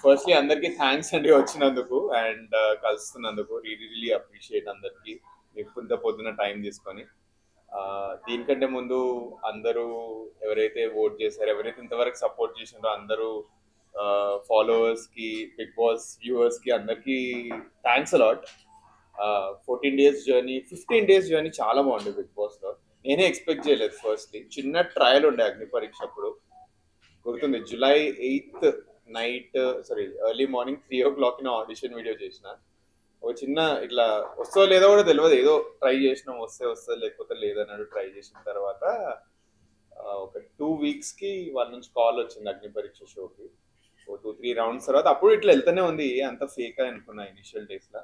Firstly అందరికి thanks అండి వచ్చినందుకు అండ్ కలుస్తున్నందుకు రియలీ అప్రిషియేట్ అందరికి ఇంత పొద్దున టైం తీసుకొని దీనికంటే ముందు అందరూ ఎవరైతే ఓట్ చేశారో ఎవరైతే ఇంతవరకు సపోర్ట్ చేసిందో అందరూ ఫాలోవర్స్ కి బిగ్ బాస్ వ్యూవర్స్ కి అందరికి thanks a lot. 14 days journey 15 days journey చాలా బాగుంది బిగ్ బాస్ లో. నేనే ఎక్స్పెక్ట్ చేయలేదు. ఫస్ట్లీ చిన్న ట్రయల్ ఉండే అగ్ని పరీక్ష అప్పుడు గుర్తుంది, July 8th night, sorry early morning 3 o'clock audition video చేసిన. ఒక చిన్న ఇట్లా వస్తో లేదో కూడా తెలియదు, ఏదో ట్రై చేసినాం, వస్తే లేకపోతే లేదన్నాడు. ట్రై చేసిన తర్వాత ఒక 2 weeks కి వాళ్ళ నుంచి కాల్ వచ్చింది అగ్ని పరీక్ష షోకి. ఓ 2-3 రౌండ్స్ తర్వాత అప్పుడు ఇట్లా వెళ్తూనే ఉంది, అంత ఫేక్ అని అనుకున్నా ఇనిషియల్ డేస్ లా.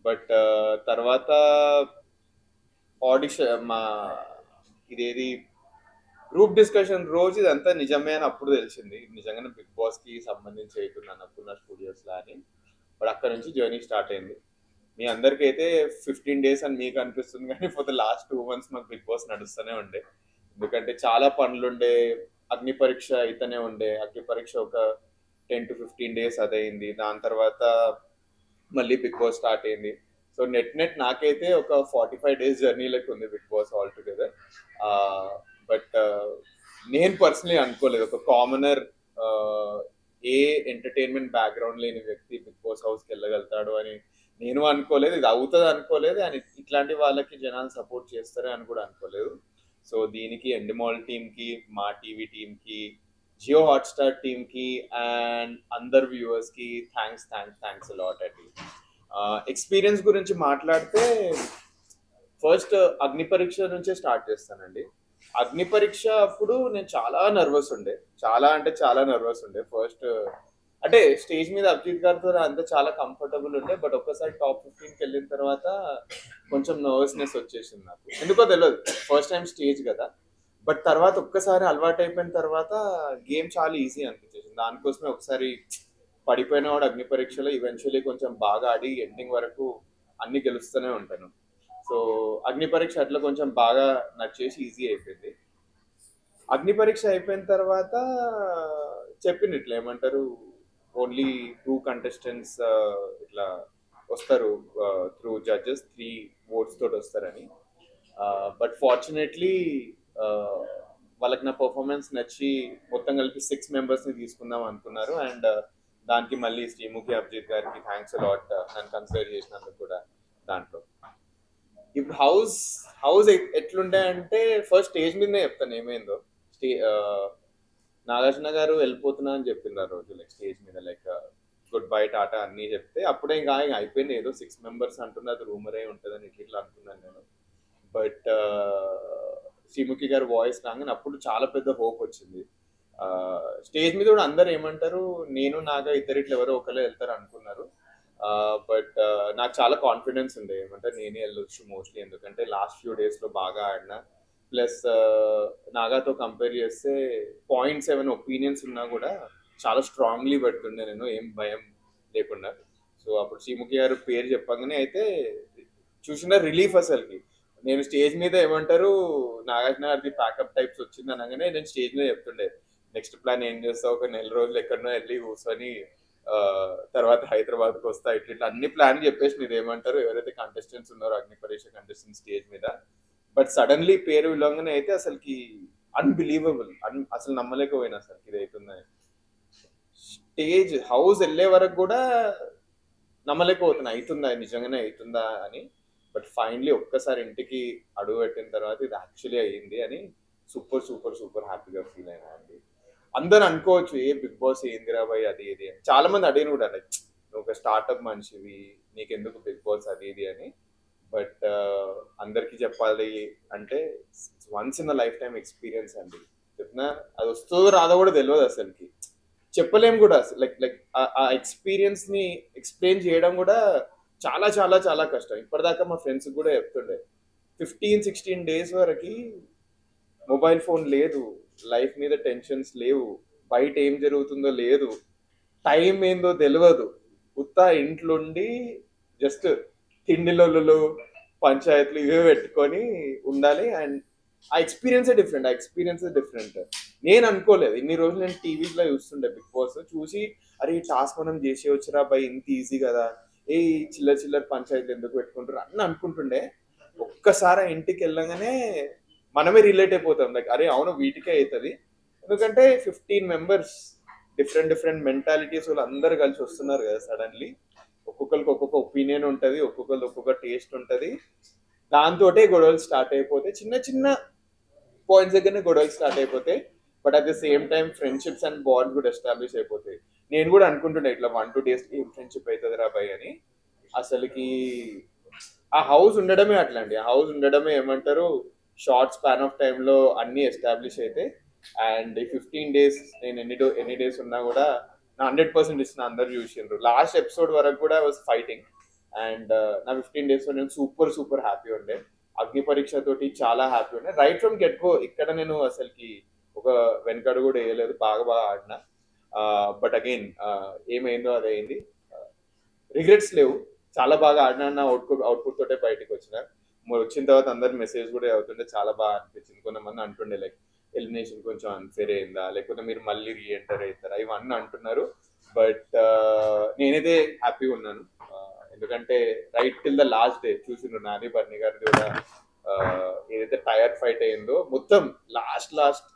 బట్ తర్వాత ఆడిషన్ మా ఇదేది గ్రూప్ డిస్కషన్ రోజు ఇదంతా నిజమే అని అప్పుడు తెలిసింది. నిజంగానే బిగ్ బాస్ కి సంబంధించి అవుతున్నాను అన్నపూర్ణ స్టూడియోస్ లా అని. బట్ అక్కడ నుంచి జర్నీ స్టార్ట్ అయింది. మీ అందరికీ అయితే 15 days అని మీకు అనిపిస్తుంది, కానీ ఫర్ ద లాస్ట్ 2 months మాకు బిగ్ బాస్ నడుస్తూనే ఉండే. ఎందుకంటే చాలా పనులుండే, అగ్ని పరీక్ష అయితేనే ఉండే. అగ్ని పరీక్ష ఒక 10 to 15 days అదైంది. దాని తర్వాత మళ్ళీ బిగ్ బాస్ స్టార్ట్ అయింది. సో నెట్ నాకైతే ఒక 45 days జర్నీ లెక్క ఉంది Bigg Boss all together. But నేను పర్సనలీ అనుకోలేదు ఒక కామనర్, ఏ ఎంటర్టైన్మెంట్ బ్యాక్గ్రౌండ్ లేని వ్యక్తి బిగ్ బాస్ హౌస్కి వెళ్ళగలుగుతాడు అని నేను అనుకోలేదు. ఇది అవుతుంది అనుకోలేదు, అండ్ ఇట్లాంటి వాళ్ళకి జనాలు సపోర్ట్ చేస్తారు అని కూడా అనుకోలేదు. సో దీనికి ఎండిమాల్ టీమ్కి, మా టీవీ టీమ్కి, జియో హాట్స్టార్ టీమ్కి అండ్ అందరు వ్యూవర్స్కి థ్యాంక్స్ అలాట్ అండి. ఎక్స్పీరియన్స్ గురించి మాట్లాడితే ఫస్ట్ అగ్ని పరీక్ష నుంచే స్టార్ట్ చేస్తానండి. అగ్ని పరీక్ష అప్పుడు నేను చాలా నర్వస్ ఉండే, చాలా నర్వస్ ఉండే. ఫస్ట్ అంటే స్టేజ్ మీద అభిజిత్ గారితో అంతా చాలా కంఫర్టబుల్ ఉండే. బట్ ఒక్కసారి టాప్ 15కి వెళ్ళిన తర్వాత కొంచెం నర్వస్నెస్ వచ్చేసింది నాకు, ఎందుకో తెలియదు. ఫస్ట్ టైం స్టేజ్ కదా. బట్ తర్వాత ఒక్కసారి అలవాటు అయిపోయిన తర్వాత గేమ్ చాలా ఈజీ అనిపించేసింది. దానికోసమే ఒకసారి పడిపోయిన వాడు అగ్ని పరీక్షలో ఈవెన్చువల్లీ కొంచెం బాగా ఆడి ఎండింగ్ వరకు అన్ని గెలుస్తూనే ఉంటాను. సో అగ్ని పరీక్ష అట్లా కొంచెం బాగా నచ్చేసి ఈజీ అయిపోయింది. అగ్ని పరీక్ష అయిపోయిన తర్వాత చెప్పింది ఇట్లా ఏమంటారు, ఓన్లీ 2 contestants ఇట్లా వస్తారు త్రూ జడ్జెస్, 3 votes తోటి వస్తారని. బట్ ఫార్చునేట్లీ వాళ్ళకి నా పర్ఫార్మెన్స్ నచ్చి మొత్తం కలిపి 6 members తీసుకుందాం అనుకున్నారు. అండ్ దానికి మళ్ళీ శ్రీముఖి అభిజిత్ గారికి థ్యాంక్స్ అలాట్, నన్ను కన్సిడర్ చేసినందుకు కూడా. దాంట్లో ఇప్పుడు హౌస్ ఎట్లుండే అంటే ఫస్ట్ స్టేజ్ మీదనే చెప్తాను ఏమైందో. నాగార్జున గారు వెళ్ళిపోతున్నా అని చెప్పింది ఆ రోజు, లైక్ స్టేజ్ మీద లైక్ గుడ్ బై టాటా అన్నీ చెప్తే అప్పుడే ఇంకా అయిపోయింది. ఏదో 6 members అంటున్నా, అది రూమరే ఉంటుందని ఇట్లా అనుకున్నాను నేను. బట్ శ్రీముఖి గారు వాయిస్ రాగానే అప్పుడు చాలా పెద్ద హోప్ వచ్చింది. స్టేజ్ మీద కూడా అందరు ఏమంటారు, నేను నాగా ఇద్దరిట్లో ఎవరో ఒకరే వెళ్తారు అనుకున్నారు. బట్ నాకు చాలా కాన్ఫిడెన్స్ ఉండే, ఏమంటే నేనే వెళ్ళొచ్చు మోస్ట్లీ, ఎందుకంటే లాస్ట్ ఫ్యూ డేస్లో బాగా ఆడినా. ప్లస్ నాగాతో కంపేర్ చేస్తే 0.7 ఒపీనియన్స్ ఉన్నా కూడా చాలా స్ట్రాంగ్లీ పెడుతుండే నేను, ఏం భయం లేకుండా. సో అప్పుడు శ్రీముఖి గారు పేరు చెప్పగానే అయితే చూసిన రిలీఫ్ అసలుకి. నేను స్టేజ్ మీద ఏమంటారు, నాగార్జున గారిది ప్యాకప్ టైప్స్ వచ్చింది అనగానే నేను స్టేజ్ మీద చెప్తుండే, నెక్స్ట్ ప్లాన్ ఏం చేస్తావు, ఒక 4 రోజులు ఎక్కడనో వెళ్ళి కూర్చొని తర్వాత హైదరాబాద్కి వస్తా, ఇట్లా అన్ని ప్లాన్ చెప్పేసి మీరు ఏమంటారు ఎవరైతే కంటెస్టెంట్స్ ఉన్నారో అగ్ని పరీక్ష కంటెస్టెంట్ స్టేజ్ మీద. బట్ సడన్లీ పేరు విలువగానే అయితే అసలుకి అన్బిలీవబుల్, అసలు నమ్మలేకపోయినా అసలు ఇది అవుతుందని. స్టేజ్ హౌస్ వెళ్ళే వరకు కూడా నమ్మలేకపోతున్నా అవుతుందా, నిజంగానే అవుతుందా అని. బట్ ఫైనలీ ఒక్కసారి ఇంటికి అడుగు పెట్టిన తర్వాత ఇది యాక్చువల్లీ అయ్యింది అని సూపర్ హ్యాపీగా ఫీల్ అయినా అండి. అందరు అనుకోవచ్చు ఏ బిగ్ బాస్ ఏందిరా బాయ్ అది ఇది అని. చాలా మంది అడిగిన కూడా లైక్ నువ్వు ఒక స్టార్ట్అప్ మనిషివి, నీకెందుకు బిగ్ బాస్ అది ఇది అని. బట్ అందరికి చెప్పాలి అంటే once in life time experience అండి. చెప్పినా అది వస్తుందో రాదో కూడా తెలియదు అసలుకి, చెప్పలేం కూడా. లైక్ ఆ ఎక్స్పీరియన్స్ ని ఎక్స్ప్లెయిన్ చేయడం కూడా చాలా కష్టం. ఇప్పటిదాకా మా ఫ్రెండ్స్ కూడా చెప్తుండే 15-16 days వరకు మొబైల్ ఫోన్ లేదు, లైఫ్ మీద టెన్షన్స్ లేవు, బయట ఏం జరుగుతుందో లేదు, టైం ఏందో తెలియదు, ఉత్తా ఇంట్లోండి జస్ట్ తిండిలో పంచాయతీలు ఇవే పెట్టుకొని ఉండాలి. అండ్ ఆ ఎక్స్పీరియన్స్ డిఫరెంట్. నేను అనుకోలేదు ఇన్ని రోజులు, నేను టీవీలో చూస్తుండే బిగ్ బాస్ చూసి అరే ఈ టాస్క్ మనం చేసేయచ్చురా బై, ఇంత ఈజీ కదా, ఏ చిల్లర చిల్లర పంచాయతీలు ఎందుకు పెట్టుకుంటారు అని అనుకుంటుండే. ఒక్కసారి ఇంటికి వెళ్ళగానే మనమే రిలేట్ అయిపోతాం, లైక్ అరే అవును వీటికే అవుతుంది. ఎందుకంటే 15 మెంబర్స్, డిఫరెంట్ డిఫరెంట్ మెంటాలిటీస్ వాళ్ళు అందరు కలిసి వస్తున్నారు కదా సడన్లీ. ఒక్కొక్కరికి ఒక్కొక్క ఒపీనియన్ ఉంటుంది, ఒక్కొక్కరికి ఒక్కొక్క టేస్ట్ ఉంటుంది. దాంతోటే గొడవలు స్టార్ట్ అయిపోతాయి, చిన్న చిన్న పాయింట్స్ దగ్గరనే గొడవలు స్టార్ట్ అయిపోతాయి. But at the same time friendships and bond కూడా ఎస్టాబ్లిష్ అయిపోతాయి. నేను కూడా అనుకుంటుండే ఇట్లా 1-2 days ఏం ఫ్రెండ్షిప్ అవుతుంది రా భయ్ అని. అసలుకి ఆ హౌస్ ఉండడమే అట్లా అండి. ఆ హౌస్ ఉండడమే ఏమంటారు, షార్ట్ స్పాన్ ఆఫ్ టైంలో అన్నీ ఎస్టాబ్లిష్ అయితే. అండ్ ఈ 15 days నేను ఎన్ని డేస్ ఉన్నా కూడా నా 100% ఇచ్చిన అందరు చూసిండ్రు. లాస్ట్ ఎపిసోడ్ వరకు కూడా వాజ్ ఫైటింగ్. అండ్ నా 15 days లో నేను సూపర్ సూపర్ హ్యాపీ ఉండే. అగ్ని పరీక్ష తోటి చాలా హ్యాపీ ఉండే. రైట్ ఫ్రమ్ గెట్ గో ఇక్కడ నేను అసలుకి ఒక వెనకడు కూడా వేయలేదు, బాగా బాగా ఆడిన. బట్ అగైన్ ఏమైందో అది అయింది. రిగ్రెట్స్ లేవు, చాలా బాగా ఆడినా, అవుట్పుట్ తోటే బయటకు వచ్చిన. వచ్చిన తర్వాత అందరు మెసేజ్ కూడా అవుతుండే, చాలా బాగా అనిపించింది. కొంతమంది అంటుండే లైక్ ఎలిమినేషన్ కొంచెం అన్ఫేర్ అయిందా, లేకపోతే మీరు మళ్ళీ రీఎంటర్ అవుతారా, ఇవన్నీ అంటున్నారు. బట్ నేనైతే హ్యాపీగా ఉన్నాను. ఎందుకంటే right till the last day చూసిండ్రు నాని బర్ని గారిది కూడా ఏదైతే టైర్ ఫైట్ అయిందో మొత్తం లాస్ట్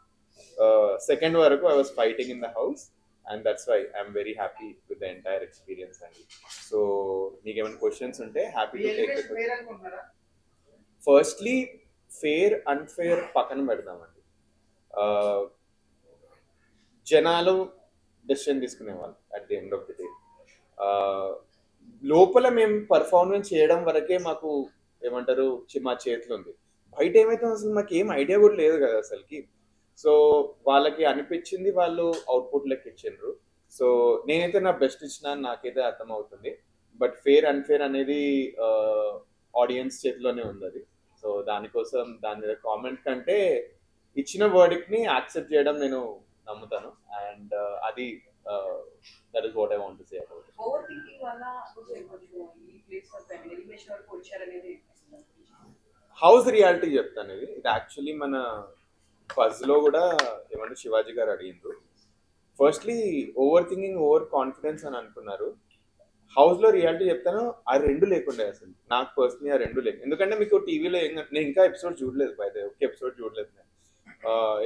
సెకండ్ వరకు I was fighting in the house. And that's why I'm very happy with the entire experience అండి. సో మీకు ఏమైనా క్వశ్చన్స్ ఉంటే happy to take the question. Firstly fair unfair పక్కన పెడదామండి. జనాలు డెసిషన్ తీసుకునేవాళ్ళు at the end of the day. లోపల మేము పర్ఫార్మెన్స్ చేయడం వరకే మాకు ఏమంటారు మా చేతిలో ఉంది. బయట ఏమైతే అసలు మాకు ఏం ఐడియా కూడా లేదు కదా అసలుకి. సో వాళ్ళకి అనిపించింది వాళ్ళు అవుట్పుట్ లెక్క ఇచ్చిండ్రు. సో నేనైతే నా బెస్ట్ ఇచ్చిన నాకైతే అర్థం అవుతుంది. బట్ ఫేర్ అన్ఫేర్ అనేది ఆడియన్స్ చేతిలోనే ఉంది అది. సో దానికోసం దాని మీద కామెంట్ కంటే ఇచ్చిన వర్డిక్ట్ ని యాక్సెప్ట్ చేయడం నేను నమ్ముతాను. అండ్ అది that is what I want to say about it. Over thinking వల్ల ఈ ప్లేస్ వరకు ఎలిమినేషన్ వరకు వచ్చారనేది హౌస్ రియాలిటీ చెప్తాను. ఇది యాక్చువల్లీ మన బజ్ లో కూడా ఏమంటే శివాజీ గారు అడిగిండ్రు. Firstly over thinking over confidence అని అనుకున్నారు. హౌస్ లో రియాలిటీ చెప్తాను, ఆ రెండు లేకుండే అసలు నాకు పర్సనలీ ఆ రెండు లేకు. ఎందుకంటే మీకు టీవీలో నేను ఇంకా ఎపిసోడ్ చూడలేదు, బయట ఒక్క ఎపిసోడ్ చూడలేదు నేను.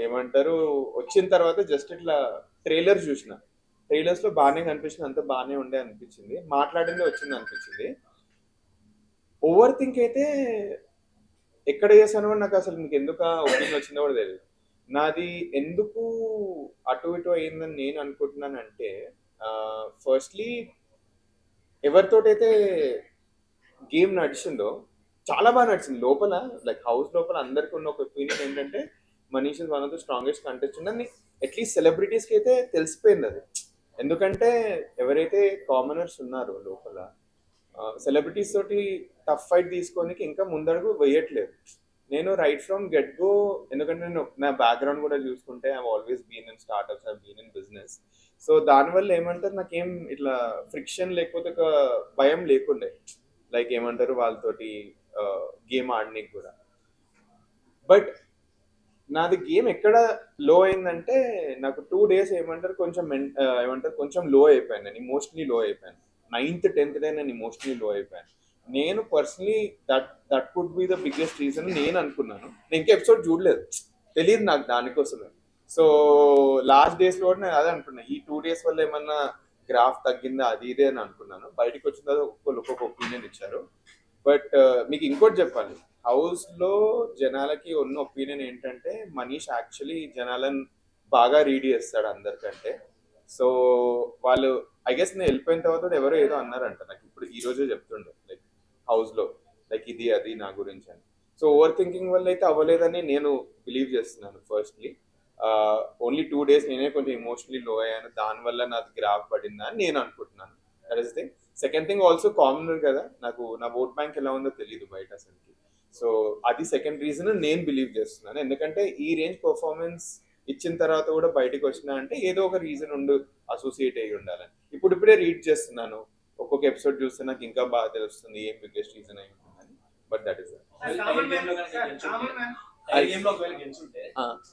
ఏమంటారు వచ్చిన తర్వాత జస్ట్ ఇట్లా ట్రైలర్ చూసిన, ట్రైలర్స్ లో బాగానే కనిపించింది, అంతా బాగానే ఉండే అనిపించింది, మాట్లాడిందే వచ్చింది అనిపించింది. ఓవర్ థింక్ అయితే ఎక్కడ చేశాను కూడా నాకు అసలు మీకు ఎందుకు ఒపీనియన్ వచ్చిందో కూడా తెలియదు. నాది ఎందుకు అటు ఇటు అయిందని నేను అనుకుంటున్నానంటే, ఫస్ట్లీ ఎవరితోటైతే గేమ్ నడిచిందో చాలా బాగా నడిచింది లోపల. లైక్ హౌస్ లోపల అందరికీ ఉన్న ఒక ఒపీనియన్ ఏంటంటే Manish is one of the strongest contestant అని అట్లీస్ట్ సెలబ్రిటీస్కి అయితే తెలిసిపోయింది అది. ఎందుకంటే ఎవరైతే కామనర్స్ ఉన్నారో లోపల సెలబ్రిటీస్ తోటి టఫ్ ఫైట్ తీసుకోనికి ఇంకా ముందడుగు వేయట్లేదు. నేను రైట్ ఫ్రమ్ గెట్ గో, ఎందుకంటే నేను నా బ్యాక్గ్రౌండ్ కూడా చూసుకుంటే I always been in startups, I been in business. So దానివల్ల ఏమంటారు నాకేం ఇట్లా ఫ్రిక్షన్ లేకపోతే ఒక భయం లేకుండే, లైక్ ఏమంటారు వాళ్ళతోటి గేమ్ ఆడనీకి కూడా. బట్ నాది గేమ్ ఎక్కడ లో అయిందంటే నాకు 2 days ఏమంటారు కొంచెం ఏమంటారు కొంచెం లో అయిపోయాను, నేను ఇమోషనలీ లో అయిపోయాను. 9th 10th డే నేను ఇమోషనలీ లో అయిపోయాను. నేను personally that could be the biggest reason నేను అనుకున్నాను. నేను ఇంకా ఎపిసోడ్ చూడలేదు, తెలియదు నాకు దానికోసమే. సో లాస్ట్ డేస్ లో నేను అదే అనుకున్నాను, ఈ 2 days వల్ల ఏమన్నా గ్రాఫ్ తగ్గిందా అది ఇదే అని అనుకున్నాను. బయటకు వచ్చిన తర్వాత ఒక్కొక్క ఒపీనియన్ ఇచ్చారు. బట్ మీకు ఇంకోటి చెప్పాలి, హౌస్ లో జనాలకి ఉన్న ఒపీనియన్ ఏంటంటే మనీష్ యాక్చువల్లీ జనాలను బాగా రీడ్ చేస్తాడు అందరికంటే. సో వాళ్ళు ఐ గెస్ నేను వెళ్ళిపోయిన తర్వాత ఎవరో ఏదో అన్నారంట నాకు, ఇప్పుడు ఈ రోజే చెప్తుండే లైక్ హౌస్ లో లైక్ ఇది అది నా గురించి అని. సో ఓవర్ థింకింగ్ వల్ల అయితే అవ్వలేదని నేను బిలీవ్ చేస్తున్నాను. ఫస్ట్లీ ఓన్లీ 2 days నేనే కొంచెం ఇమోషనలీ లో అయ్యాను, దానివల్ల నాకు గ్రాఫ్ పడిందా అని నేను అనుకుంటున్నాను. That is thing. Second thing also commoner కదా, నాకు నా ఓట్ బ్యాంక్ ఎలా ఉందో తెలియదు బయట అసలుకి. సో అది సెకండ్ రీజన్ నేను బిలీవ్ చేస్తున్నాను. ఎందుకంటే ఈ రేంజ్ పర్ఫార్మెన్స్ ఇచ్చిన తర్వాత కూడా బయటకు వచ్చినా అంటే ఏదో ఒక రీజన్ అసోసియేట్ అయ్యి ఉండాలని ఇప్పుడిప్పుడే రీడ్ చేస్తున్నాను. ఒక్కొక్క ఎపిసోడ్ చూస్తే నాకు ఇంకా బాగా తెలుస్తుంది ఏం బిగ్గెస్ట్ రీజన్ అయి ఉంటుందని. బట్ దట్ ఈస్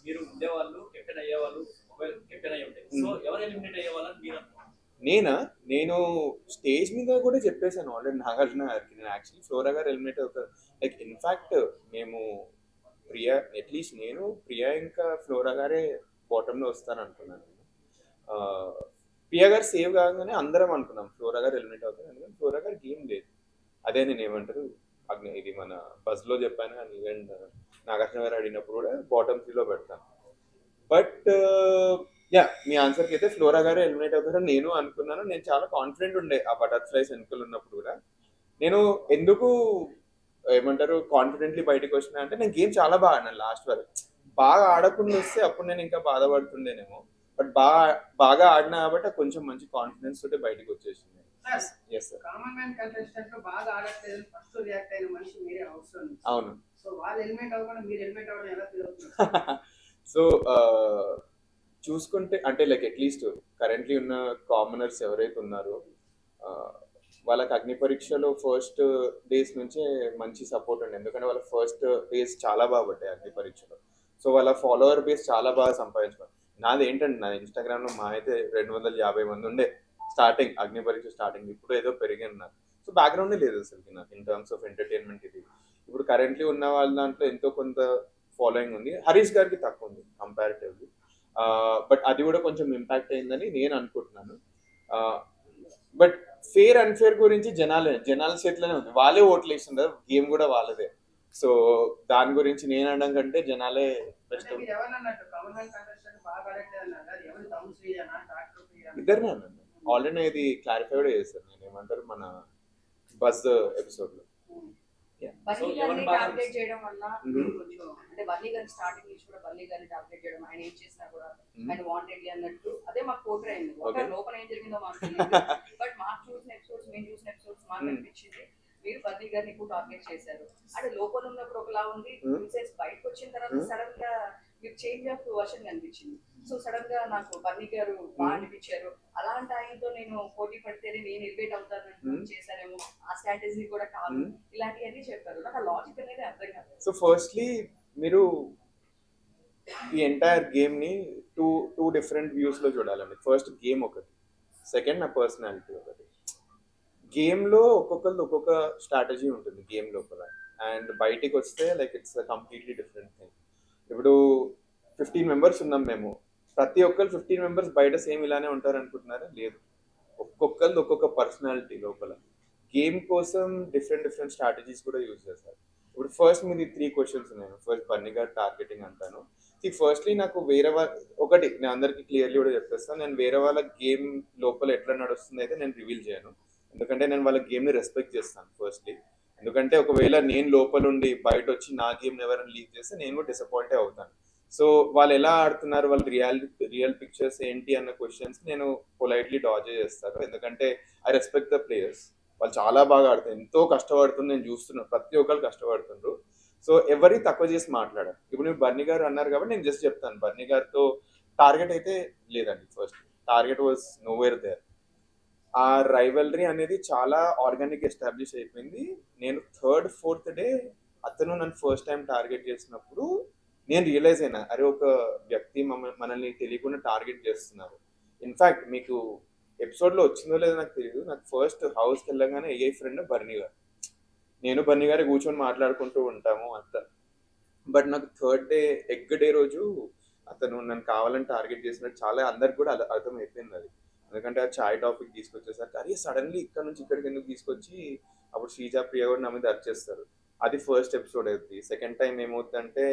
మీరు ఉండేవాళ్ళు కెప్టెన్ అయ్యేవాళ్ళు, కెప్టెన్ అయ్యి ఉంటాయి. సో ఎవరు ఎలిమినేట్ అయ్యేవాళ్ళని మీరు నేను స్టేజ్ మీద కూడా చెప్పేశాను ఆల్రెడీ నాగార్జున గారికి. నేను యాక్చువల్లీ ఫ్లోరా గారు ఎలిమినేట్ అవుతారు. లైక్ ఇన్ఫాక్ట్ మేము ప్రియా, అట్లీస్ట్ నేను ప్రియా ఇంకా ఫ్లోరా గారే బాటంలో వస్తాను అనుకున్నాను. ఆ, ప్రియా గారు సేవ్ కాగానే అందరం అనుకున్నాం ఫ్లోరా గారు ఎలిమినేట్ అవుతారు, ఎందుకంటే ఫ్లోరా గారు గేమ్ లేదు. అదే నేను ఏమంటారు ఇది మన బజ్ లో చెప్పాను కానీ ఈవెంట్ నాగార్జున గారు అడిగినప్పుడు కూడా బాటమ్ 3లో పెడతాను. బట్ యా, మీ ఆన్సర్కి అయితే ఫ్లోరా గారు ఎలిమినేట్ అవుతారని నేను అనుకున్నాను. నేను చాలా కాన్ఫిడెంట్ ఉండే ఆ బటర్ఫ్లైస్ వెనుకలు ఉన్నప్పుడు కూడా. నేను ఎందుకు ఏమంటారు కాన్ఫిడెంట్లీ బయటకు వచ్చినా అంటే నేను గేమ్ చాలా బాగా ఆడినాను లాస్ట్ వరకు. బాగా ఆడకుండా వస్తే అప్పుడు నేను ఇంకా బాధపడుతుండేనేమో. బట్ బాగా ఆడినా కాబట్టి కొంచెం మంచి కాన్ఫిడెన్స్ తోటి బయటకు వచ్చేసింది. Yes sir. Common man contestant లో బాగా ఆడట్లేదు ఫస్ట్ రియాక్ట్ అయిన మనిషి మీరే అవసరం. అవును. సో వాళ్ళు ఎలిమినేట్ అవ్వకుండా మీరు ఎలిమినేట్ అవ్వడం ఎలా ఫీల్ అవుతుంది? సో చూసుకుంటే అంటే లైక్ అట్లీస్ట్ కరెంట్లీ ఉన్న కామనర్స్ ఎవరైతే ఉన్నారో వాళ్ళకి అగ్ని పరీక్షలో ఫస్ట్ డేస్ నుంచే మంచి సపోర్ట్ ఉంది. ఎందుకంటే వాళ్ళ ఫస్ట్ డేస్ చాలా బాగా పడ్డాయి అగ్ని పరీక్షలో. సో వాళ్ళ ఫాలోవర్ బేస్ చాలా బాగా సంపాదించుకున్నారు. నాది ఏంటంటే నా ఇన్స్టాగ్రామ్లో మా అయితే 250 మంది ఉండే స్టార్టింగ్, అగ్ని పరీక్ష స్టార్టింగ్. ఇప్పుడు ఏదో పెరిగి ఉన్నారు. సో బ్యాక్గ్రౌండే లేదు అసలు నాకు ఇన్ టర్మ్స్ ఆఫ్ ఎంటర్టైన్మెంట్. ఇది ఇప్పుడు కరెంట్లీ ఉన్న వాళ్ళ దాంట్లో ఎంతో కొంత ఫాలోయింగ్ ఉంది. హరీష్ గారికి తక్కువ ఉంది కంపారిటివ్లీ. బట్ అది కూడా కొంచెం ఇంపాక్ట్ అయిందని నేను అనుకుంటున్నాను. బట్ ఫేర్ అండ్ ఫేర్ గురించి జనాల చేతిలోనే ఉంది. వాళ్ళే ఓట్లు వేస్తున్నారు, గేమ్ కూడా వాళ్ళదే. సో దాని గురించి నేను అనడం కంటే జనాలే బెస్ట్. ఇద్దరినే అన్నాను ఆల్రెడీ. ఇది క్లారిఫై కూడా చేశాను నేను, ఏమంటారు మన బస్ ఎపిసోడ్ లో. బన్నీ గారిని టార్గెట్ చేయడం వల్ల కొంచెం అంటే బన్నీ గారిని స్టార్టింగ్ నుంచి కూడా బన్నీ గారిని టార్గెట్ చేయడం, ఆయన ఏం చేసినా కూడా ఆయన వాంటెడ్లీ అన్నట్టు అదే మాకు పోర్ట్రే అయింది. లోపల ఏం జరిగిందో మాకు తెలియదు. బట్ మాకు చూసిన ఎపిసోడ్స్, మేము చూసిన ఎపిసోడ్స్ మాకు అనిపించింది మీరు బన్నీ గారిని ఎక్కువ టార్గెట్ చేశారు. అంటే లోపల ఉన్నప్పుడు ఒకలా ఉంది, బయటకు వచ్చిన తర్వాత సడన్ గా మీరు చేంజ్ ఆఫ్ వర్షన్ కనిపించింది. సో సడన్ గా నాకు బన్నీ గారు బాగా అనిపించారు. అలాంటి ఆయనతో నేను పోటీ పడితేనే నేను ఎలివేట్ అవుతాను చేశానేమో, ఆ స్ట్రాటజీ కూడా కాదు, ఇలాంటివన్నీ చెప్పారు. నాకు ఆ లాజిక్ అనేది అర్థం కాదు. సో ఫస్ట్లీ మీరు ఈ ఎంటైర్ గేమ్ ని టూ డిఫరెంట్ వ్యూస్ లో చూడాలండి. ఫస్ట్ గేమ్ ఒకటి, సెకండ్ నా పర్సనాలిటీ ఒకటి. గేమ్ లో ఒక్కొక్కరిది ఒక్కొక్క స్ట్రాటజీ ఉంటుంది గేమ్ లోపల, అండ్ బయటికి వస్తే like it's completely different thing. ఇప్పుడు 15 మెంబర్స్ ఉన్నాం మేము, ప్రతి ఒక్కరు 15 మెంబర్స్ బయట సేమ్ ఇలానే ఉంటారు అనుకుంటున్నారా? లేదు. ఒక్కొక్కరిది ఒక్కొక్క పర్సనాలిటీ లోపల. గేమ్ కోసం డిఫరెంట్ స్ట్రాటజీస్ కూడా యూజ్ చేస్తారు. ఇప్పుడు ఫస్ట్ మీది 3 క్వశ్చన్స్ ఉన్నాయి. ఫస్ట్ బన్నీ గారు టార్గెటింగ్ అంటాను. ఫస్ట్లీ నాకు వేరే ఒకటి నేను అందరికి క్లియర్లీ కూడా చెప్పేస్తాను, నేను వేరే వాళ్ళ గేమ్ లోపల ఎట్లా నడుస్తుంది అయితే నేను రివీల్ చేయను. ఎందుకంటే నేను వాళ్ళ గేమ్ని రెస్పెక్ట్ చేస్తాను ఫస్ట్లీ. ఎందుకంటే ఒకవేళ నేను లోపల ఉండి బయట వచ్చి నా గేమ్ ఎవరైనా లీక్ చేస్తే నేను కూడా డిసప్పాయింట్ అవుతాను. సో వాళ్ళు ఎలా ఆడుతున్నారు, వాళ్ళ రియల్ పిక్చర్స్ ఏంటి అన్న క్వశ్చన్స్ నేను పొలైట్లీ డాజ్ చేస్తాను. ఎందుకంటే ఐ రెస్పెక్ట్ ద ప్లేయర్స్. వాళ్ళు చాలా బాగా ఆడుతారు, ఎంతో కష్టపడుతుంది, నేను చూస్తున్నాను ప్రతి ఒక్కరు కష్టపడుతుండ్రు. సో ఎవరి తక్కువ చేసి మాట్లాడారు. ఇప్పుడు మీరు బన్నీ గారు అన్నారు కాబట్టి నేను జస్ట్ చెప్తాను, బన్నీ గారితో టార్గెట్ అయితే లేదండి. First target was nowhere there. ఆ రైవల్రీ అనేది చాలా ఆర్గానిక్ ఎస్టాబ్లిష్ అయిపోయింది. నేను 3rd, 4th డే అతను నన్ను ఫస్ట్ టైం టార్గెట్ చేసినప్పుడు నేను రియలైజ్ అయినా, అరే ఒక వ్యక్తి మనల్ని తెలియకుండా టార్గెట్ చేస్తున్నారు. ఇన్ఫాక్ట్ మీకు ఎపిసోడ్లో వచ్చిందో లేదో నాకు తెలియదు, నాకు ఫస్ట్ హౌస్కి వెళ్ళగానే ఏఐ ఫ్రెండ్ బన్నీ గారు, నేను బన్నీ గారు కూర్చొని మాట్లాడుకుంటూ ఉంటాము అంత. బట్ నాకు 3rd డే ఎగ్ డే రోజు అతను నన్ను కావాలని టార్గెట్ చేసినట్టు చాలా అందరికి కూడా అర్థం అయిపోయింది అది. ఎందుకంటే ఆ చాయ్ టాపిక్ తీసుకొచ్చేసరికి అరే సడన్లీ ఇక్కడ నుంచి ఇక్కడికి ఎందుకు తీసుకొచ్చి అప్పుడు శ్రీజా ప్రియ కూడా నా మీద అరిచేస్తారు. అది ఫస్ట్ ఎపిసోడ్ అవుతుంది. సెకండ్ టైం ఏమవుతుందంటే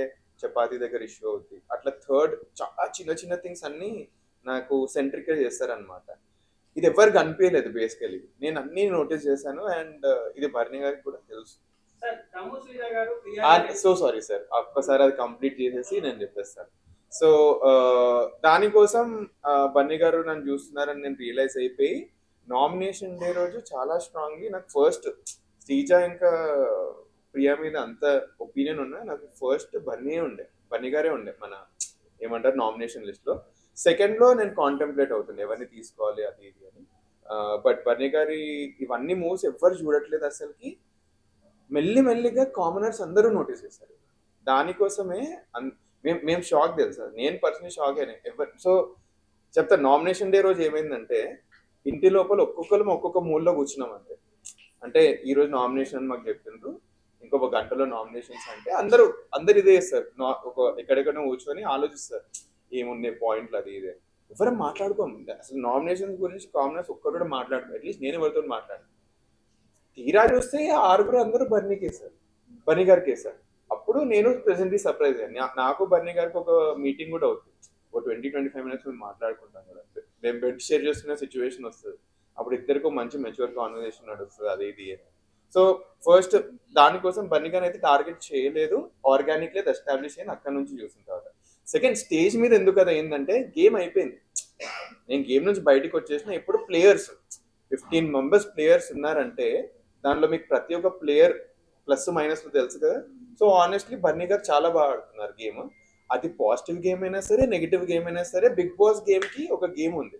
చపాతీ దగ్గర ఇష్యూ అవుతుంది. అట్లా థర్డ్ చాలా చిన్న థింగ్స్ అన్నీ నాకు సెంట్రిక్గా చేస్తారనమాట. ఇది ఎవరికి అనిపించలేదు బేసికలీ, నేను అన్నీ నోటీస్ చేశాను. అండ్ ఇది బర్నీ గారికి కూడా తెలుసు. సో సారీ సార్, ఒక్కసారి అది కంప్లీట్ చేసేసి నేను చెప్పేస్తాను. సో దానికోసం బన్నీ గారు నన్ను చూస్తున్నారని నేను రియలైజ్ అయిపోయి నామినేషన్ డే రోజు చాలా స్ట్రాంగ్లీ నాకు ఫస్ట్ శ్రీజ ఇంకా ప్రియా మీద అంత ఒపీనియన్ ఉన్నా, నాకు ఫస్ట్ బన్నీ గారే ఉండే మన ఏమంటారు నామినేషన్ లిస్ట్లో. సెకండ్లో నేను కాంటెంప్లేట్ అవుతుండే ఎవరిని తీసుకోవాలి అది ఇది అని. బట్ బన్నీ గారి ఇవన్నీ మూవ్స్ ఎవ్వరు చూడట్లేదు అసలుకి. మెల్లిగా కామనర్స్ అందరూ నోటీస్ చేస్తారు. దానికోసమే మేము షాక్ తెలుసా, నేను పర్సనలీ షాక్ అయినా ఎవరు. సో చెప్తా, నామినేషన్ డే రోజు ఏమైందంటే ఇంటి లోపల ఒక్కొక్కరు ఒక్కొక్క మూలలో కూర్చున్నాం అంతే. అంటే ఈ రోజు నామినేషన్ మాకు చెప్పిండ్రు, ఇంకొక గంటలో నామినేషన్స్ అంటే అందరు ఇదే చేస్తారు. ఒక ఎక్కడెక్కడ కూర్చొని ఆలోచిస్తారు ఏమున్నాయి పాయింట్లు అది ఇదే. ఎవరం మాట్లాడుకోం అసలు నామినేషన్స్ గురించి. కామనర్స్ ఒక్కరు కూడా మాట్లాడుకో, అట్లీస్ట్ నేను ఎవరితో మాట్లాడు. తీరా చూస్తే 6 అందరూ బర్నీకి వేశారు, బర్నీ గారికి వేశారు. అప్పుడు నేను ప్రెసెంట్లీ సర్ప్రైజ్ అయ్యాను. నాకు బర్నీ గారికి ఒక మీటింగ్ కూడా అవుతుంది, ఒక 20-25 మినిట్స్ మేము మాట్లాడుకుంటాం కూడా. మేము బెడ్ షేర్ చేసుకునే సిచ్యువేషన్ వస్తుంది, అప్పుడు ఇద్దరికి మంచి మెచ్యూర్ కాన్వర్సేషన్ నడుస్తుంది అది ఇది. సో ఫస్ట్ దానికోసం బర్నీ గారిని అయితే టార్గెట్ చేయలేదు, ఆర్గానిక్ లేదు ఎస్టాబ్లిష్ అయ్యి అక్కడ నుంచి చూసిన తర్వాత. సెకండ్ స్టేజ్ మీద ఎందుకు కదా ఏంటంటే గేమ్ అయిపోయింది, నేను గేమ్ నుంచి బయటకు వచ్చేసిన. ఇప్పుడు ప్లేయర్స్ 15 మెంబర్స్ ప్లేయర్స్ ఉన్నారంటే దాంట్లో మీకు ప్రతి ఒక్క ప్లేయర్ ప్లస్ మైనస్ తెలుసు కదా. సో ఆనెస్ట్లీ బర్నీ గారు చాలా బాగా ఆడుతున్నారు గేమ్. అది పాజిటివ్ గేమ్ అయినా సరే నెగిటివ్ గేమ్ అయినా సరే బిగ్ బాస్ గేమ్ కి ఒక గేమ్ ఉంది,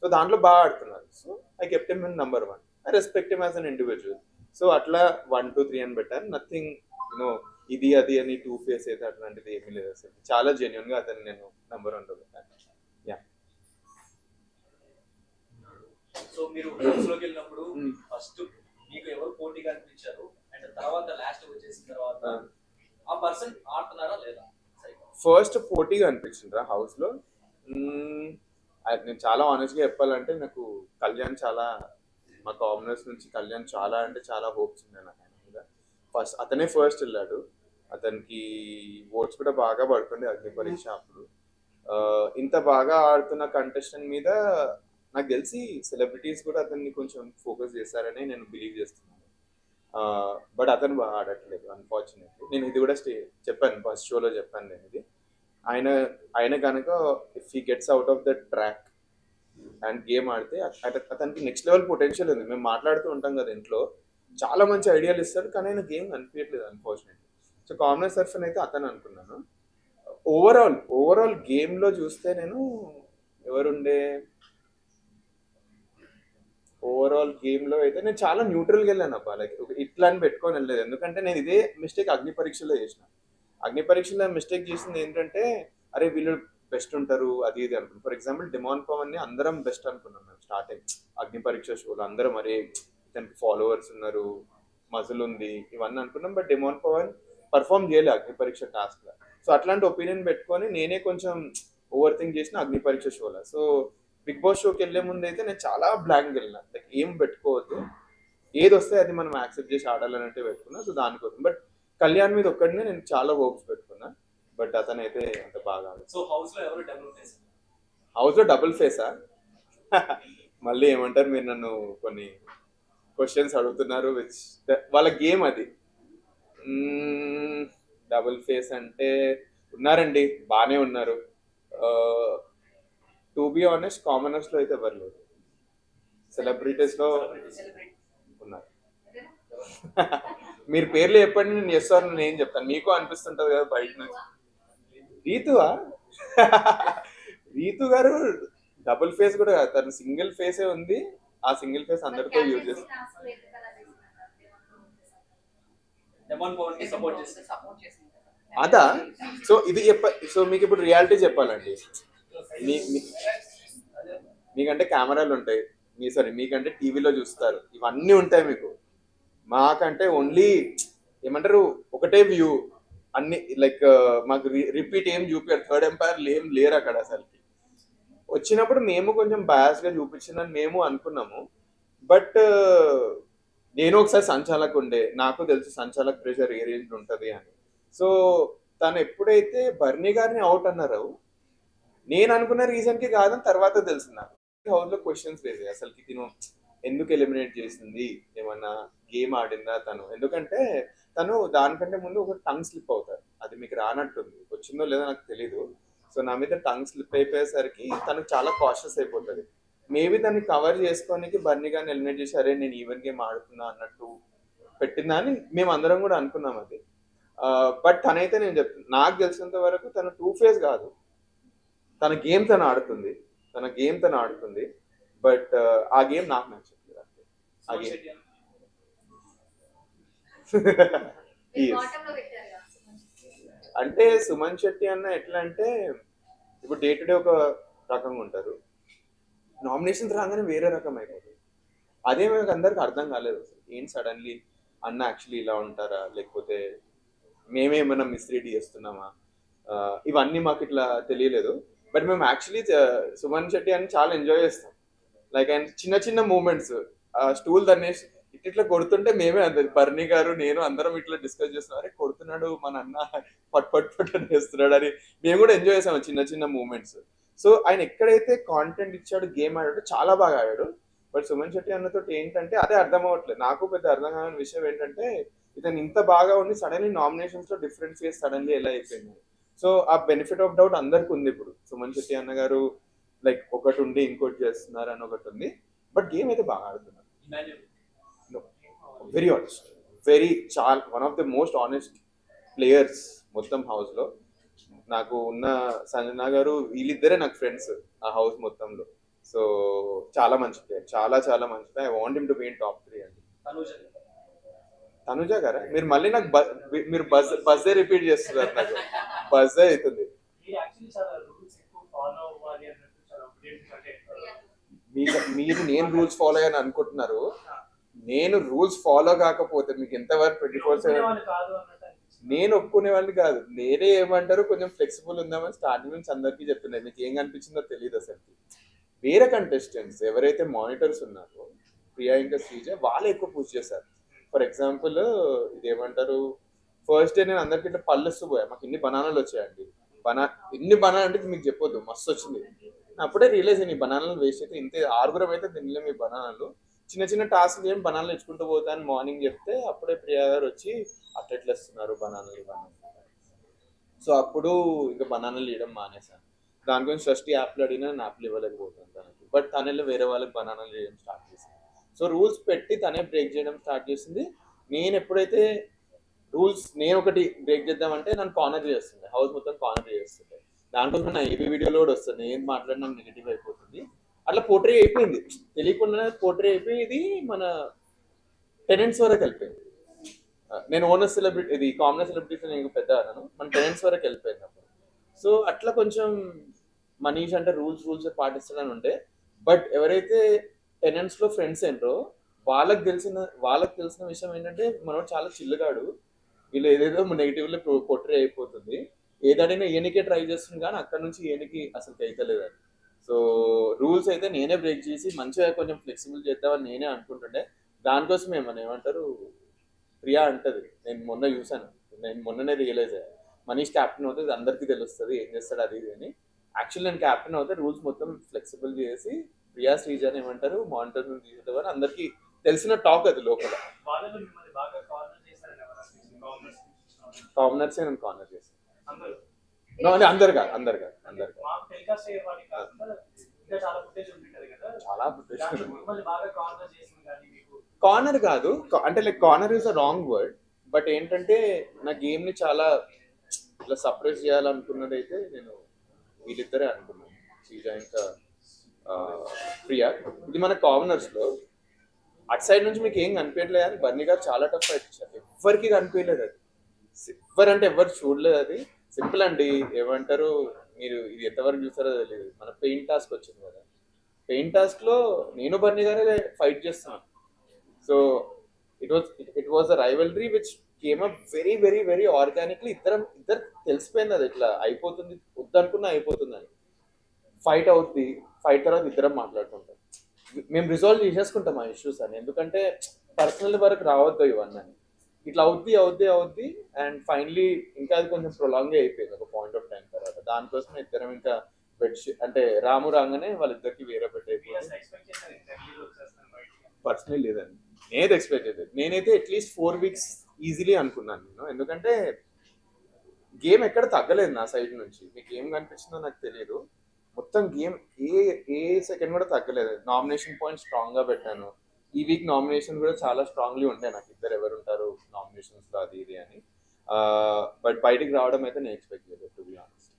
సో దాంట్లో బాగా ఆడుతున్నారు. So I kept him in number 1, I respect him as an individual. So అట్లా 1, 2, 3 అని పెట్టాను. నథింగ్ యూనో ఇది అది అని 2 ఫేస్ అయితే అట్లాంటిది ఏమీ లేదు అసలు. చాలా జెన్యున్ గా అతను నేను నంబర్ 1 లో పెట్టాను. యా. సో మీరు హౌస్ లోకి వెళ్ళినప్పుడు ఫస్ట్ మీకు ఎవరు పోటీగా అనిపించారు, అండ్ తర్వాత లాస్ట్ వచ్చేసిన తర్వాత ఆ పర్సన్ ఆడుతున్నారా లేదా? ఫస్ట్ పోటీగా అనిపించిండ్రా హౌస్ లో. నేను చాలా ఆనెస్ట్ గా చెప్పాలంటే నాకు కళ్యాణ్ చాలా, మా కామనర్స్ నుంచి కళ్యాణ్ చాలా అంటే చాలా హోప్స్ ఉన్నాయి నాకు ఆయన మీద. ఫస్ట్ అతనే ఫస్ట్ వెళ్ళాడు, అతనికి ఓట్స్ కూడా బాగా పడుతుండే అగ్ని పరీక్ష అప్పుడు. ఇంత బాగా ఆడుతున్న కంటెస్టెంట్ మీద నాకు తెలిసి సెలబ్రిటీస్ కూడా అతన్ని కొంచెం ఫోకస్ చేస్తారని నేను బిలీవ్ చేస్తున్నాను. బట్ అతను బాగా ఆడట్లేదు అన్ఫార్చునేట్లీ. నేను ఇది కూడా చెప్పాను, ఫస్ట్ షోలో చెప్పాను నేను ఇది. ఆయన కనుక if he gets out of the track and game ఆడితే అతనికి నెక్స్ట్ లెవెల్ పొటెన్షియల్ ఉంది. మేము మాట్లాడుతూ ఉంటాం కదా ఇంట్లో, చాలా మంచి ఐడియాలు ఇస్తాడు, కానీ ఆయన గేమ్ కనిపించట్లేదు అన్ఫార్చునేట్లీ. సో కామన్ సర్ఫన్ అయితే అతను అనుకున్నాను. ఓవరాల్ గేమ్లో చూస్తే నేను ఎవరుండే ఓవరాల్ గేమ్లో అయితే నేను చాలా న్యూట్రల్గా వెళ్ళాను అబ్బా. లైక్ ఇట్లా అని పెట్టుకొని వెళ్ళలేదు, ఎందుకంటే నేను ఇదే మిస్టేక్ అగ్ని పరీక్షలో చేసిన. అగ్ని పరీక్షలో మిస్టేక్ చేసింది ఏంటంటే అరే వీళ్ళు బెస్ట్ ఉంటారు అది ఇది అనుకున్నాం. ఫర్ ఎగ్జాంపుల్ డిమాన్ పవన్ ని అందరం బెస్ట్ అనుకున్నాం మేము స్టార్టింగ్ అగ్ని పరీక్ష షోలో. అందరం అరే ఇతనికి ఫాలోవర్స్ ఉన్నారు, మజల్ ఉంది, ఇవన్నీ అనుకున్నాం. బట్ డిమాన్ పవన్ పర్ఫామ్ చేయలే అగ్ని పరీక్ష టాస్క్ లో. సో అట్లాంటి ఒపీనియన్ పెట్టుకొని నేనే కొంచెం ఓవర్ థింక్ చేసిన అగ్ని పరీక్ష షోలో. సో బిగ్ బాస్ షోకి వెళ్ళే ముందు అయితే నేను చాలా బ్లాంక్ వెళ్ళిన, లైక్ ఏం పెట్టుకోవద్దు, ఏది వస్తే అది మనం యాక్సెప్ట్ చేసి ఆడాలనంటే పెట్టుకున్నా. సో దానికోసం బట్ కళ్యాణ్ మీద ఒక్కడినే నేను చాలా హోప్స్ పెట్టుకున్నా, బట్ అతను అయితే అంత బాగా. సో హౌస్ లో ఎవరు డబుల్ ఫేస్? హౌస్ లో డబుల్ ఫేసా? మళ్ళీ ఏమంటారు మీరు నన్ను కొన్ని క్వశ్చన్స్ అడుగుతున్నారు, విచ్ వాళ్ళ గేమ్ అది. డబుల్ ఫేస్ అంటే ఉన్నారండి, బాగానే ఉన్నారు. టు బి ఆనెస్ట్ కామనర్స్ లో అయితే ఎవరు లేదు, సెలబ్రిటీస్ లో ఉన్నారు. మీరు పేర్లు చెప్పండి, నేను చేస్తాను, నేను ఏం చెప్తాను. మీకు అనిపిస్తుంటది కదా బయట నుంచి. రీతువా? రీతు గారు డబుల్ ఫేస్ కూడా కాదు, తను సింగిల్ ఫేసే ఉంది. ఆ సింగిల్ ఫేస్ అందరితో యూజ్ చేస్తారు. అదా? సో ఇది సో మీకు ఇప్పుడు రియాలిటీ చెప్పాలండి. మీకంటే కెమెరాలు ఉంటాయి, మీకంటే టీవీలో చూస్తారు, ఇవన్నీ ఉంటాయి మీకు. మాకంటే ఓన్లీ ఏమంటారు ఒకటే వ్యూ, అన్ని లైక్ మాకు రిపీట్ ఏం చూపారు, థర్డ్ ఎంపైర్ ఏం లేరు అక్కడ అసలుకి. వచ్చినప్పుడు మేము కొంచెం బయాస్గా చూపించిందని మేము అనుకున్నాము. బట్ నేను ఒకసారి సంచాలక్ ఉండే, నాకు తెలుసు సంచాలక్ ప్రెషర్ ఏ రేంజ్ ఉంటుంది అని. సో తను ఎప్పుడైతే బర్నీ గారిని అవుట్ అన్నారు, నేను అనుకున్న రీజన్కి కాదని తర్వాత తెలుసు నాకు. హౌస్లో క్వశ్చన్స్ వేసాయి, అసలుకి తిను ఎందుకు ఎలిమినేట్ చేసింది, ఏమన్నా గేమ్ ఆడిందా తను? ఎందుకంటే తను దానికంటే ముందు ఒక టంగ్ స్లిప్ అవుతారు, అది మీకు రానట్టుంది, వచ్చిందో లేదో నాకు తెలీదు. సో నా మీద టంగ్ స్లిప్ అయిపోయేసరికి తనకు చాలా కాషియస్ అయిపోతుంది. మేబీ దాన్ని కవర్ చేసుకోనికి బర్నీ గారిని ఎలిమినేట్ చేసి అరే నేను ఈవెన్ గేమ్ ఆడుతున్నా అన్నట్టు పెట్టిందా అని మేము అందరం కూడా అనుకున్నాం అది. బట్ తనైతే నేను చెప్తాను, నాకు తెలిసినంత వరకు తను 2 ఫేస్ కాదు, తన గేమ్ తను ఆడుతుంది. బట్ ఆ గేమ్ నాకు నచ్చట్లేదు అంతే. ఆ గేమ్ అంటే సుమన్ శెట్టి అన్న ఎట్లా అంటే ఇప్పుడు డే టు డే ఒక రకంగా ఉంటారు, నామినేషన్స్ రాగానే వేరే రకం అయిపోతుంది. అదే మనకు అందరికి అర్థం కాలేదు అసలు ఏం సడన్లీ అన్న యాక్చువల్లీ ఇలా ఉంటారా, లేకపోతే మేమేమైనా మిస్రీడ్ చేస్తున్నామా, ఇవన్నీ మాకు ఇట్లా తెలియలేదు. బట్ మేము యాక్చువల్లీ సుమన్ శెట్టి అని చాలా ఎంజాయ్ చేస్తాం. లైక్ అండ్ చిన్న చిన్న మూమెంట్స్, స్టూల్ తన్నేసి ఇట్లా కొడుతుంటే మేమే అందరు బర్నీ గారు నేను అందరం ఇట్లా డిస్కస్ చేస్తున్నాం, అరే కొడుతున్నాడు మన అన్న పట్ పట్ పట్ అని వేస్తున్నాడు అని మేము కూడా ఎంజాయ్ చేసాము చిన్న చిన్న మూమెంట్స్. సో ఆయన ఎక్కడైతే కాంటెంట్ ఇచ్చాడు, గేమ్ ఆడాడు, చాలా బాగా ఆడాడు. బట్ సుమన్ శెట్టి అన్నతో ఏంటంటే అదే అర్థం అవ్వట్లేదు నాకు. పెద్ద అర్థం కాని విషయం ఏంటంటే ఇతను ఇంత బాగా ఉండి సడన్లీ నామినేషన్స్ లో డిఫరెంట్ ఫేస్ సడన్లీ ఎలా అయిపోయింది. సో ఆ బెనిఫిట్ ఆఫ్ డౌట్ అందరికి ఉంది ఇప్పుడు. సుమన్ శెట్టి అన్న గారు లైక్ ఒకటి ఉండి ఇంకోటి చేస్తున్నారు అని ఒకటి ఉంది. బట్ గేమ్ అయితే బాగా ఆడుతున్నారు. వెరీ ఆనెస్ట్, వెరీ చాలా one of the most honest players మొత్తం హౌస్ లో. నాకు ఉన్న సంజన గారు వీళ్ళిద్దరే నాకు ఫ్రెండ్స్ ఆ హౌస్ మొత్తంలో. సో చాలా మంచి ప్లేయర్, చాలా చాలా మంచి player. I want him to be in top 3 అండి. తనుజ గారా మీరు మళ్ళీ నాకు మీరు బజ్జే రిపీట్ చేస్తున్నారు, నాకు బజ్జే అవుతుంది. మీరు నేను రూల్స్ ఫాలో అయ్యాను అనుకుంటున్నారు. నేను రూల్స్ ఫాలో కాకపోతే మీకు ఎంతవరకు 24/7 నేను ఒప్పుకునే వాళ్ళని కాదు. నేనే ఏమంటారు కొంచెం ఫ్లెక్సిబుల్ ఉందామని స్టార్టింగ్ నుంచి అందరికీ చెప్తున్నాను. మీకు ఏం కనిపించిందో తెలియదు అసలు. వేరే కంటెస్టెంట్స్ ఎవరైతే మానిటర్స్ ఉన్నారో ప్రియా ఇంకా శ్రీజ వాళ్ళు ఎక్కువ పూజ చేశారు. ఫర్ ఎగ్జాంపుల్ ఇదేమంటారు, ఫస్ట్ డే నేను అందరికి ఇట్లా పళ్ళొస్తూ పోయా, మాకు ఇన్ని బనానాలు వచ్చాయండి. ఇన్ని బనానా అంటే మీకు చెప్పొద్దు, మస్తు వచ్చింది. అప్పుడే రియలైజ్ అయ్యి బనానాలు వేస్ట్ అయితే ఇంతే 6 అయితే తినలేము ఈ బనానాలు. చిన్న చిన్న టాస్క్ ఏం బనానాలు ఇచ్చుకుంటూ పోతా అని మార్నింగ్ చెప్తే అప్పుడే ప్రియా గారు వచ్చి అట్లా ఇస్తున్నారు బనానాలు ఇవన్నీ. సో అప్పుడు ఇంకా బనానాలు ఇవ్వడం మానేశాను. దాని గురించి ఫస్ట్ యాప్లు అడిగినా నేను యాప్లు ఇవ్వలేకపోతాను తనకి. బట్ తనలో వేరే వాళ్ళకి బనానాలు చేయడం స్టార్ట్ చేసింది. సో రూల్స్ పెట్టి తనే బ్రేక్ చేయడం స్టార్ట్ చేసింది. నేను ఎప్పుడైతే రూల్స్ నేను ఒకటి బ్రేక్ చేద్దామంటే నన్ను కార్నర్ చేస్తుంది, హౌస్ మొత్తం కార్నర్ చేస్తుంది. దాంట్లో నా ఏబీ వీడియోలో కూడా వస్తుంది, నేను మాట్లాడినా నెగిటివ్ అయిపోతుంది. అట్లా పోర్ట్రే అయిపోయింది, తెలియకుండా పోర్ట్రే అయిపోయి ఇది మన టెనెంట్స్ వరకు వెళ్ళిపోయింది. నేను ఓనర్ సెలబ్రిటీ, ఇది కామనర్ సెలబ్రిటీస్ నేను పెద్ద అన్నాను, మన టెనెంట్స్ వరకు వెళ్ళిపోయింది అప్పుడు. సో అట్లా కొంచెం మనీష్ అంటే రూల్స్ పాటిస్తాడని ఉంటే, బట్ ఎవరైతే టెనెంట్స్లో ఫ్రెండ్స్ ఏంటో వాళ్ళకి తెలిసిన విషయం ఏంటంటే మనోడు చాలా చిల్లుగాడు, వీళ్ళు ఏదేదో నెగిటివ్లో పోర్ట్రే అయిపోతుంది, ఏదైనా ఈయనకే ట్రై చేస్తుంది కానీ అక్కడ నుంచి ఈయనకి అసలు అయితలేదని. సో రూల్స్ అయితే నేనే బ్రేక్ చేసి మంచిగా కొంచెం ఫ్లెక్సిబుల్ చేద్దామని నేనే అనుకుంటుండే. దానికోసమే మన ఏమంటారు ప్రియా అంటది, నేను మొన్న చూసాను, నేను మొన్ననే రియలైజ్ అయ్యా, మనీష్ క్యాప్టెన్ అవుతుంది అందరికీ తెలుస్తుంది ఏం చేస్తాడు అది ఇది అని. యాక్చువల్లీ నేను క్యాప్టెన్ అవుతే రూల్స్ మొత్తం ఫ్లెక్సిబుల్ చేసి ప్రియా శ్రీజ అని ఏమంటారు మానిటర్ తీసుకుంటామని అందరికీ తెలిసిన టాక్ అది లోపల. కామనర్సే నేను కార్నర్ చేశాను. అందరు కాదు చాలా కార్నర్ కాదు అంటే like corner is a wrong word. But ఏంటంటే నా గేమ్ ని చాలా ఇట్లా సప్రెస్ చేయాలనుకున్నది అయితే నేను వీళ్ళిద్దరే అనుకున్నాను, శ్రీజ ఇంకా ప్రియా. ఇది మన కామనర్స్ లో అటు సైడ్ నుంచి మీకు ఏం కనిపించలేదు కానీ బన్నీ గారు చాలా టఫ్ ఫైట్ ఇచ్చారు, ఎవరికి కనిపించలేదు అది. ఎవరంటే ఎవరు చూడలేదు అది. సింపుల్ అండి, ఏమంటారు మీరు ఇది ఎంతవరకు చూస్తారో తెలియదు, మన పెయింట్ టాస్క్ వచ్చింది కదా, పెయింట్ టాస్క్ లో నేను బన్నీ గారే ఫైట్ చేస్తున్నాను. So it was a rivalry which came up very very very organically. ఇద్దరు తెలిసిపోయింది అది ఇట్లా అయిపోతుంది, వద్దనుకున్నా అయిపోతుందని. ఫైట్ అవుద్ది, ఫైట్ తర్వాత ఇద్దరం మాట్లాడుకుంటాం, మేము రిజాల్వ్ చేసేసుకుంటాం ఆ ఇష్యూస్ అని. ఎందుకంటే పర్సనల్ వరకు రావద్దు ఇవన్నీ అని. ఇట్లా అవుద్ది అండ్ ఫైనలీ ఇంకా అది కొంచెం ప్రొలాంగే అయిపోయింది ఒక పాయింట్ ఆఫ్ టైం తర్వాత. దానికోసం ఇద్దరం ఇంకా బెడ్షీట్ అంటే రాము రాగానే వాళ్ళిద్దరికి వేరే బెడ్ అయిపోయింది. పర్సనల్ లేదండి, నేనైతే ఎక్స్పెక్ట్ చేయలేదు. నేనైతే అట్లీస్ట్ 4 weeks ఈజీలీ అనుకున్నాను నేను, ఎందుకంటే గేమ్ ఎక్కడ తగ్గలేదు నా సైడ్ నుంచి. మీకు ఏం కనిపించిందో నాకు తెలియదు, మొత్తం గేమ్ ఏ సెకండ్ కూడా తగ్గలేదు. నామినేషన్ పాయింట్ స్ట్రాంగ్గా పెట్టాను. ఈ వీక్ నామినేషన్ కూడా చాలా స్ట్రాంగ్లీ ఉంటాయి నాకు, ఇద్దరు ఎవరు ఉంటారు నామినేషన్స్లో అది ఇది అని. బట్ బయటికి రావడం అయితే నేను ఎక్స్పెక్ట్ చేయలేదు టు బి ఆనెస్ట్.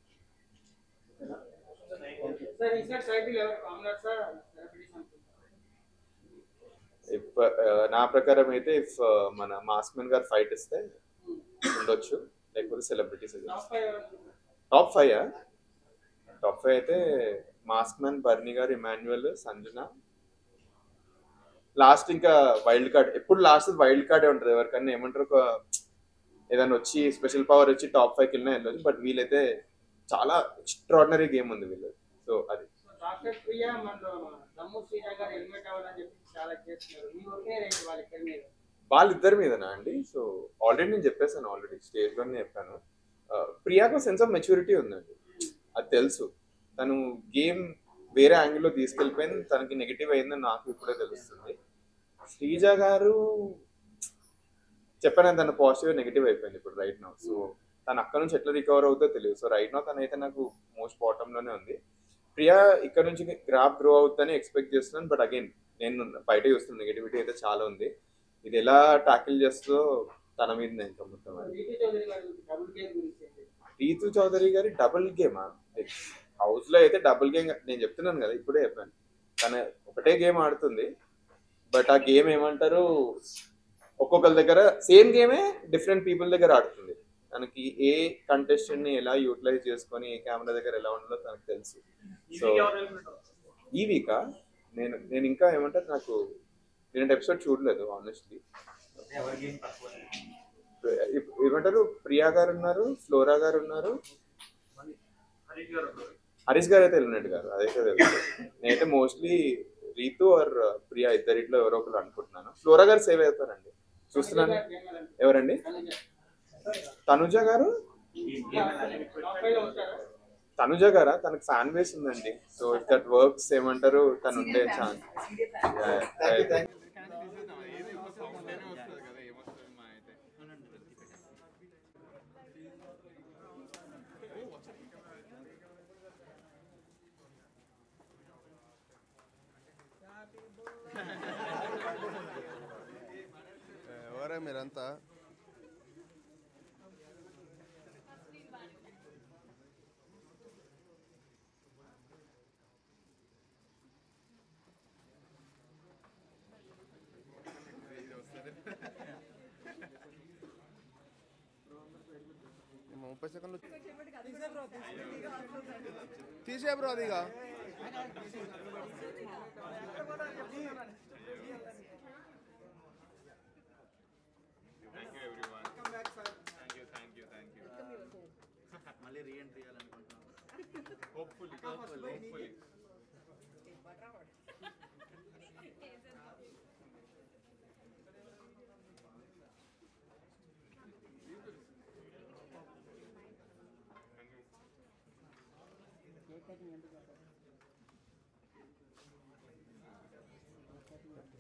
నా ప్రకారం అయితే ఇఫ్ మన మాస్మెన్ గారు ఫైట్ ఇస్తే ఉండొచ్చు, లేకపోతే సెలబ్రిటీస్. టాప్ 5 అయితే మాస్క్ మ్యాన్, బర్నీ గారు, ఇమాన్యువల్, సంజన. లాస్ట్ ఇంకా వైల్డ్ కార్డ్. ఎప్పుడు లాస్ట్ వైల్డ్ కార్డే ఉంటుంది ఎవరికన్నా. ఏమంటారు, ఒక ఏదైనా వచ్చి స్పెషల్ పవర్ వచ్చి టాప్ 5కి వెళ్ళినా వెళ్ళదు. బట్ వీళ్ళైతే చాలా ఎక్స్ట్రాడినరీ గేమ్ ఉంది వీళ్ళది. సో అది డాక్టర్ ప్రియా మనలో దమ్ము శ్రీజ గారు హెల్మెట్ అవ్వాలని చెప్పి చాలా చేస్తున్నారు. మీ ఒకే రేంజ్ వాళ్ళ ఇద్దరి మీద. వాళ్ళిద్దరి మీదనా అండి? సో ఆల్రెడీ నేను చెప్పేసాను, ఆల్రెడీ స్టేజ్లోనే చెప్పాను. ప్రియాకు సెన్స్ ఆఫ్ మెచ్యూరిటీ ఉందండి, అది తెలుసు. తను గేమ్ వేరే యాంగిల్లో తీసుకెళ్ళిపోయింది, తనకి నెగిటివ్ అయిందని నాకు ఇప్పుడే తెలుస్తుంది. శ్రీజ గారు చెప్పాను, తన పాజిటివ్ నెగిటివ్ అయిపోయింది ఇప్పుడు రైట్ నౌ. సో తను అక్కడ నుంచి ఎట్లా రికవర్ అవుతుందో తెలియదు. సో రైట్ నౌ తనైతే నాకు మోస్ట్ బాటంలోనే ఉంది. ప్రియా ఇక్కడ నుంచి గ్రాఫ్ గ్రో అవుతుందని ఎక్స్పెక్ట్ చేస్తున్నాను. బట్ అగైన్ నేను బయట చూస్తున్నాను, నెగిటివిటీ అయితే చాలా ఉంది. ఇది ఎలా ట్యాకిల్ చేస్తుందో తన మీద ఇంకా మొత్తం. రీతు చౌదరి గారి డబుల్ గేమా? హౌస్ లో అయితే డబుల్ గేమ్ నేను చెప్తున్నాను కదా, ఇప్పుడే చెప్పాను. తన ఒకటే గేమ్ ఆడుతుంది, బట్ ఆ గేమ్ ఏమంటారు, ఒక్కొక్కరి దగ్గర సేమ్ గేమే డిఫరెంట్ పీపుల్ దగ్గర ఆడుతుంది. తనకి ఏ కంటెస్టెంట్ ని ఎలా యూటిలైజ్ చేసుకొని ఏ కెమెరా దగ్గర ఎలా ఉండాలో తనకు తెలుసు. సో ఈ వీకా నేను ఇంకా ఏమంటారు, నాకు నేను ఎపిసోడ్ చూడలేదు ఆనెస్ట్లీ. ఏమంటారు, ప్రియా గారు ఉన్నారు, ఫ్లోరా గారు ఉన్నారు, హరీష్ గారు అయితే ఎలిమినేట్ గారు, అదైతే తెలుసు. నేనైతే మోస్ట్లీ రీతు ఆర్ ప్రియా ఇద్దరిట్లో ఎవరో ఒకరు అనుకుంటున్నాను. ఫ్లోరా గారు సేవ్ అవుతారండి, చూస్తున్నాను. ఎవరండి? తనుజ గారు. తనుజ గారా? తనకు ఫ్యాన్ బేస్ ఉందండి. సో ఇఫ్ దట్ వర్క్స్ ఏమంటారు, తను ఉండే ఛాన్స్. ఎవరా మీరంతా? ముప్పై సెకండ్లు తీసే బ్రో అదిగా. మళ్ళీ రీఎంట్రీ చేయాలనుకుంటున్నాం. హోప్ఫుల్లీ.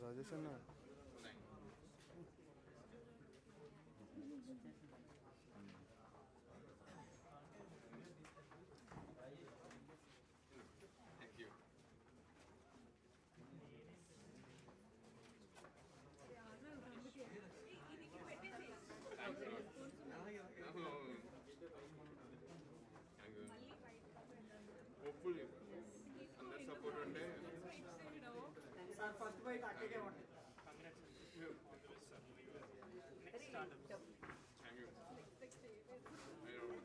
రాజేష్ అన్న హోప్ఫుల్లీ అందరు సపోర్ట్ ఉంటే ఫస్ట్ బైట్ అక్కడే ఉంటాయి. Thank you.